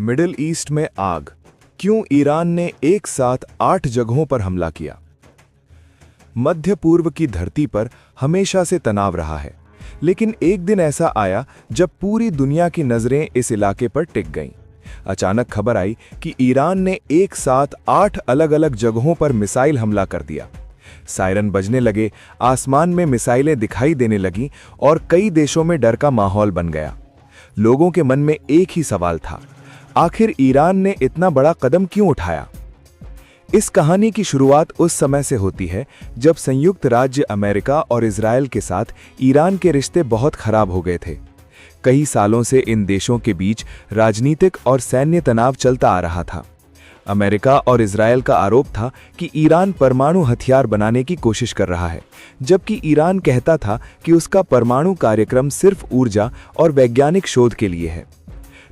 Middle east में आग। क्यों ईरान ने एक साथ 8 जगहों पर हमला किया? मध्य पूर्व की धरती पर हमेशा से तनाव रहा है, लेकिन एक दिन ऐसा आया जब पूरी दुनिया की नजरें इस इलाके पर टिक गईं। अचानक खबर आई कि ईरान ने एक साथ 8 अलग-अलग जगहों पर मिसाइल हमला कर दिया। सायरन बजने लगे, आसमान में मिसाइलें दिखाई देने लगीं और कई देशों में डर का माहौल बन गया। लोगों के मन में एक ही सवाल था, आखिर ईरान ने इतना बड़ा कदम क्यों उठाया? इस कहानी की शुरुआत उस समय से होती है जब संयुक्त राज्य अमेरिका और इजराइल के साथ ईरान के रिश्ते बहुत खराब हो गए थे। कई सालों से इन देशों के बीच राजनीतिक और सैन्य तनाव चलता आ रहा था। अमेरिका और इजराइल का आरोप था कि ईरान परमाणु हथियार बनाने की कोशिश कर रहा है, जबकि ईरान कहता था कि उसका परमाणु कार्यक्रम सिर्फ ऊर्जा और वैज्ञानिक शोध के लिए है।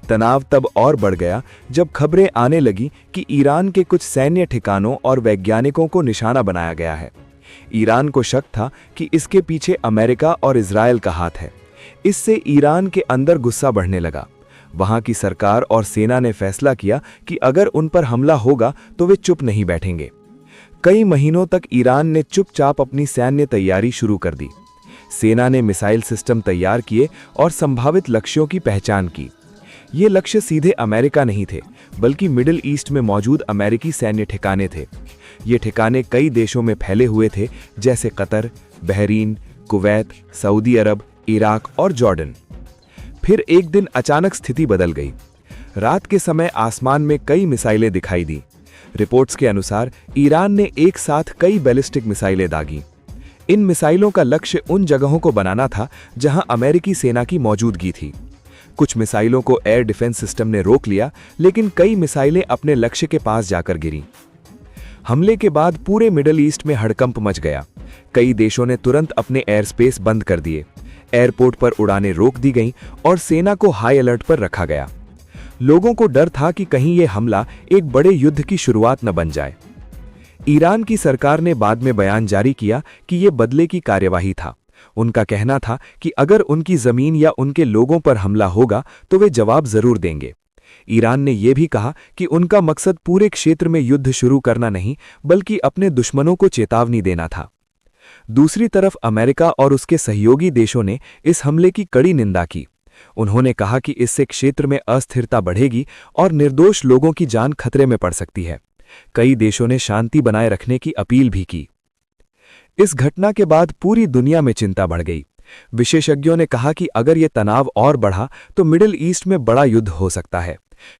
तनाव तब और बढ़ गया जब खबरें आने लगी कि ईरान के कुछ सैन्य ठिकानों और वैज्ञानिकों को निशाना बनाया गया है। ईरान को शक था कि इसके पीछे अमेरिका और इजराइल का हाथ है। इससे ईरान के अंदर गुस्सा बढ़ने लगा। वहां की सरकार और सेना ने फैसला किया कि अगर उन पर हमला होगा तो वे चुप नहीं बैठेंगे। कई महीनों तक ईरान ने चुपचाप अपनी सैन्य तैयारी शुरू कर दी। सेना ने मिसाइल सिस्टम तैयार किए और संभावित लक्ष्यों की पहचान की। ये लक्ष्य सीधे अमेरिका नहीं थे, बल्कि मिडिल ईस्ट में मौजूद अमेरिकी सैन्य ठिकाने थे। ये ठिकाने कई देशों में फैले हुए थे, जैसे कतर, बहरीन, कुवैत, सऊदी अरब, इराक और जॉर्डन। फिर एक दिन अचानक स्थिति बदल गई। रात के समय आसमान में कई मिसाइलें दिखाई दी। रिपोर्ट्स के अनुसार ईरान ने एक साथ कई बैलिस्टिक मिसाइलें दागी। इन मिसाइलों का लक्ष्य उन जगहों को बनाना था जहां अमेरिकी सेना की मौजूदगी थी। कुछ मिसाइलों को एयर डिफेंस सिस्टम ने रोक लिया, लेकिन कई मिसाइलें अपने लक्ष्य के पास जाकर गिरीं। हमले के बाद पूरे मिडिल ईस्ट में हड़कंप मच गया। कई देशों ने तुरंत अपने एयर स्पेस बंद कर दिए। एयरपोर्ट पर उड़ानें रोक दी गईं और सेना को हाई अलर्ट पर रखा गया। लोगों को डर था कि कहीं यह हमला एक बड़े युद्ध की शुरुआत न बन जाए। ईरान की सरकार ने बाद में बयान जारी किया कि यह बदले की कार्यवाही था। उनका कहना था कि अगर उनकी जमीन या उनके लोगों पर हमला होगा तो वे जवाब जरूर देंगे। ईरान ने यह भी कहा कि उनका मकसद पूरे क्षेत्र में युद्ध शुरू करना नहीं, बल्कि अपने दुश्मनों को चेतावनी देना था। दूसरी तरफ अमेरिका और उसके सहयोगी देशों ने इस हमले की कड़ी निंदा की। उन्होंने कहा कि इससे क्षेत्र में अस्थिरता बढ़ेगी और निर्दोष लोगों की जान खतरे में पड़ सकती है। कई देशों ने शांति बनाए रखने की अपील भी की। इस घटना के बाद पूरी दुनिया में चिंता बढ़ गई। विशेषज्ञों ने कहा कि अगर यह तनाव और बढ़ा तो मिडिल ईस्ट में बड़ा युद्ध हो सकता है।